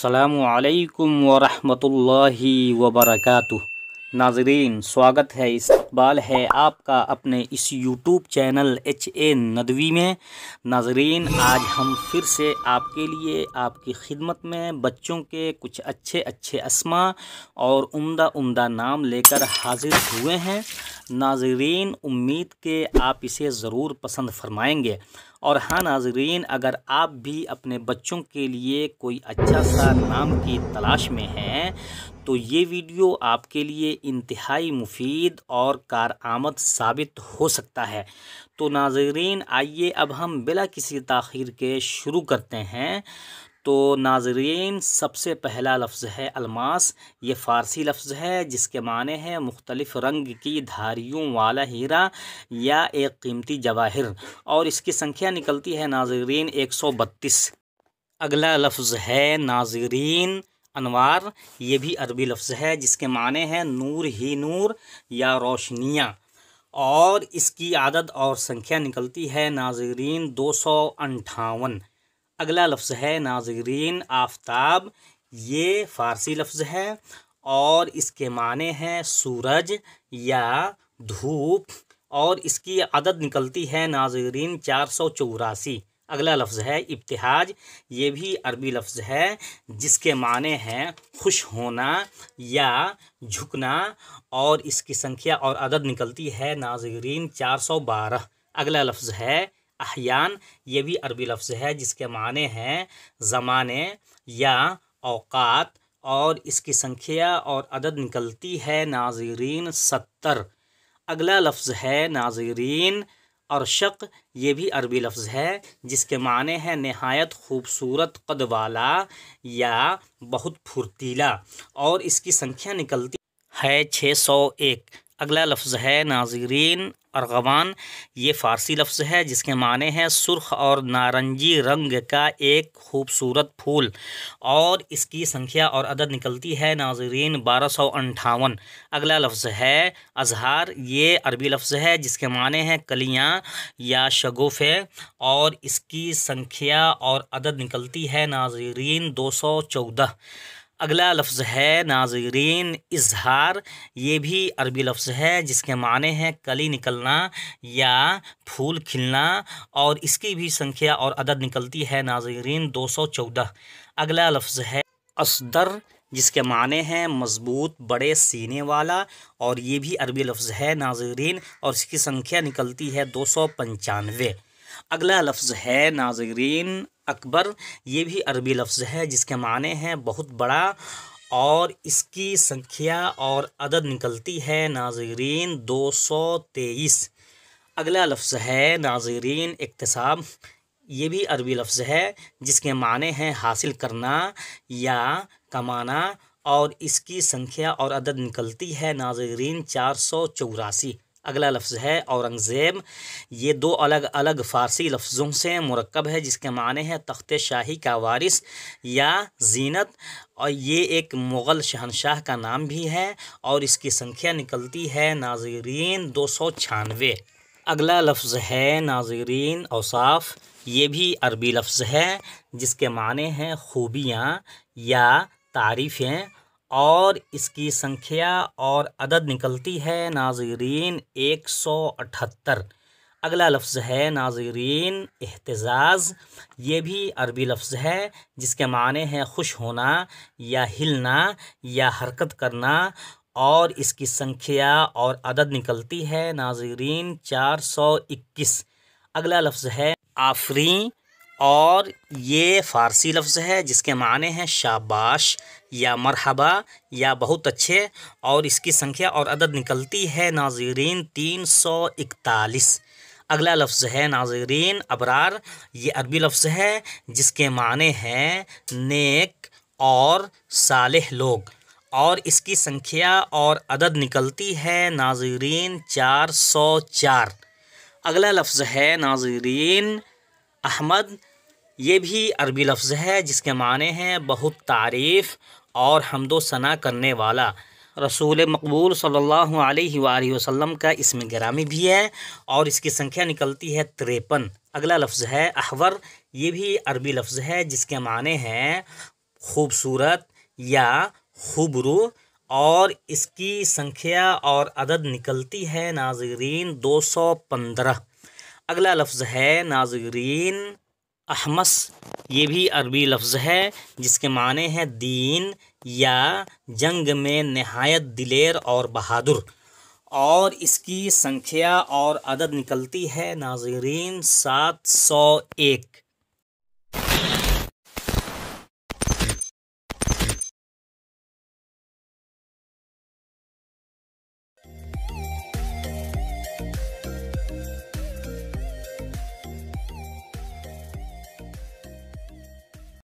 السلام علیکم ورحمۃ اللہ وبرکاتہ۔ ناظرین، سواگت ہے، استقبال ہے آپ کا اپنے اس یوٹیوب چینل HA ندوی میں۔ ناظرین، آج ہم پھر سے آپ کے لیے آپ کی خدمت میں بچوں کے کچھ اچھے اسماء اور عمدہ نام لے کر حاضر ہوئے ہیں۔ ناظرین، امید کہ آپ اسے ضرور پسند فرمائیں گے۔ اور ہاں ناظرین، اگر آپ بھی اپنے بچوں کے لیے کوئی اچھا سا نام کی تلاش میں ہیں تو یہ ویڈیو آپ کے لیے انتہائی مفید اور کارآمد ثابت ہو سکتا ہے۔ تو ناظرین، آئیے اب ہم بلا کسی تاخیر کے شروع کرتے ہیں۔ تو ناظرین، سب سے پہلا لفظ ہے الماس۔ یہ فارسی لفظ ہے جس کے معنی ہے مختلف رنگ کی دھاریوں والا ہیرا یا ایک قیمتی جواہر، اور اس کی سنکھیا نکلتی ہے ناظرین 132۔ اگلا لفظ ہے ناظرین انوار۔ یہ بھی عربی لفظ ہے جس کے معنی ہے نور ہی نور یا روشنیاں، اور اس کی عدد اور سنکھیا نکلتی ہے ناظرین 258۔ اگلا لفظ ہے ناظرین آفتاب۔ یہ فارسی لفظ ہے اور اس کے معنی ہے سورج یا دھوپ، اور اس کی عدد نکلتی ہے ناظرین 484۔ اگلا لفظ ہے ابتہاج۔ یہ بھی عربی لفظ ہے جس کے معنی ہے خوش ہونا یا جھکنا، اور اس کی سنکھیا اور عدد نکلتی ہے ناظرین 412۔ اگلا لفظ ہے احیان۔ یہ بھی عربی لفظ ہے جس کے معنی ہے زمانے یا اوقات، اور اس کی سنکھیا اور عدد نکلتی ہے ناظرین 70۔ اگلا لفظ ہے ناظرین ارشق۔ یہ بھی عربی لفظ ہے جس کے معنی ہے نہایت خوبصورت قد والا یا بہت پھرتیلا، اور اس کی سنکھیا نکلتی ہے 601۔ اگلا لفظ ہے ناظرین ارغوان۔ یہ فارسی لفظ ہے جس کے معنی ہے سرخ اور نارنجی رنگ کا ایک خوبصورت پھول، اور اس کی سنکھیا اور عدد نکلتی ہے ناظرین 1258۔ اگلا لفظ ہے ازہار۔ یہ عربی لفظ ہے جس کے معنی ہے کلیاں یا شگوفے، اور اس کی سنکھیا اور عدد نکلتی ہے ناظرین 214۔ اگلا لفظ ہے ناظرین اظہار۔ یہ بھی عربی لفظ ہے جس کے معنی ہے کلی نکلنا یا پھول کھلنا، اور اس کی بھی سنکھیا اور عدد نکلتی ہے ناظرین 214۔ اگلا لفظ ہے اصدر، جس کے معنی ہے مضبوط بڑے سینے والا، اور یہ بھی عربی لفظ ہے ناظرین، اور اس کی سنکھیا نکلتی ہے 295۔ اگلا لفظ ہے ناظرین اکبر۔ یہ بھی عربی لفظ ہے جس کے معنی ہے بہت بڑا، اور اس کی سنکھیا اور عدد نکلتی ہے ناظرین 223۔ اگلا لفظ ہے ناظرین اکتساب۔ یہ بھی عربی لفظ ہے جس کے معنی ہے حاصل کرنا یا کمانا، اور اس کی سنکھیا اور عدد نکلتی ہے ناظرین 484۔ اگلا لفظ ہے اورنگزیب۔ یہ دو الگ الگ فارسی لفظوں سے مرکب ہے جس کے معنی ہے تخت شاہی کا وارث یا زینت، اور یہ ایک مغل شہنشاہ کا نام بھی ہے، اور اس کی سنکھیا نکلتی ہے ناظرین 296۔ اگلا لفظ ہے ناظرین اوصاف۔ یہ بھی عربی لفظ ہے جس کے معنی ہے خوبیاں یا تعریفیں، اور اس کی سنکھیا اور عدد نکلتی ہے ناظرین 178۔ اگلا لفظ ہے ناظرین اہتزاز۔ یہ بھی عربی لفظ ہے جس کے معنی ہے خوش ہونا یا ہلنا یا حرکت کرنا، اور اس کی سنکھیا اور عدد نکلتی ہے ناظرین 421۔ اگلا لفظ ہے آفریں، اور یہ فارسی لفظ ہے جس کے معنی ہے شاباش یا مرحبا یا بہت اچھے، اور اس کی سنکھیا اور عدد نکلتی ہے ناظرین 341۔ اگلا لفظ ہے ناظرین ابرار۔ یہ عربی لفظ ہے جس کے معنی ہے نیک اور صالح لوگ، اور اس کی سنکھیا اور عدد نکلتی ہے ناظرین 404۔ اگلا لفظ ہے ناظرین احمد۔ یہ بھی عربی لفظ ہے جس کے معنی ہے بہت تعریف اور حمد و ثنا کرنے والا۔ رسول مقبول صلی اللہ علیہ وآلہ وسلم کا اسم گرامی بھی ہے، اور اس کی سنکھیا نکلتی ہے 53۔ اگلا لفظ ہے احور۔ یہ بھی عربی لفظ ہے جس کے معنی ہے خوبصورت یا خوبرو، اور اس کی سنکھیا اور عدد نکلتی ہے ناظرین 215۔ اگلا لفظ ہے ناظرین احمس۔ یہ بھی عربی لفظ ہے جس کے معنی ہے دین یا جنگ میں نہایت دلیر اور بہادر، اور اس کی سنکھیا اور عدد نکلتی ہے ناظرین 701۔